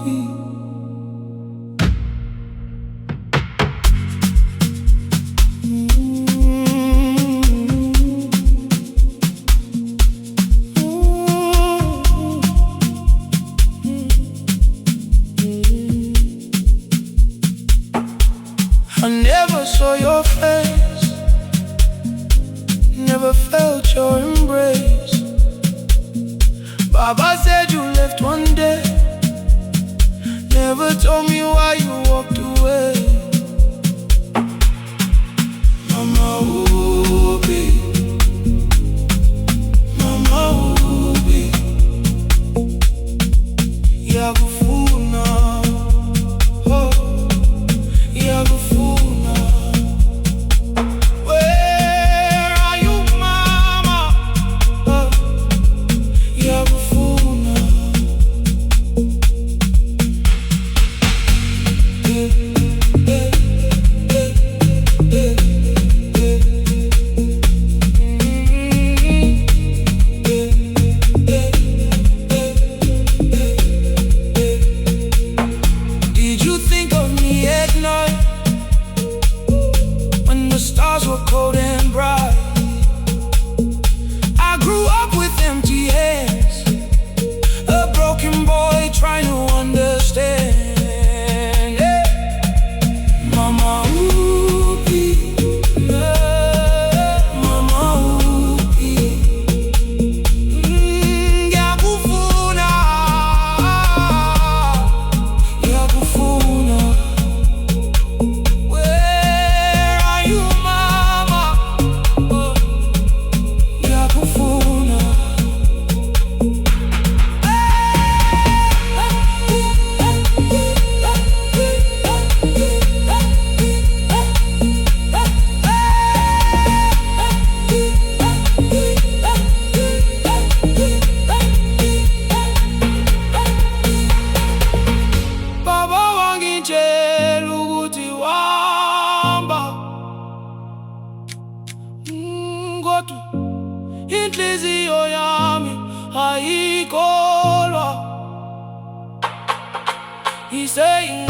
I never saw your face, never felt your embrace. Baba said you left one day, never told me why you walked away. Mama Uphi, Mama Uphi, Ngiyakufuna, oh, Ngiyakufuna. Where are you, Mama? Oh, Ngiyakufuna. Did you think of me at night when the stars were cold and bright? I grew up with empty hands, a broken boy trying to understand. Yeah. Mama Uphi, yeah. Mama Uphi, Ngiyakufuna, Ngiyakufuna. Where are you, Mama? Oh, Ngiyakufuna. Baba wangitshela ukuthi wahamba, kodwa inhliziyo yami ayikholwa. He saying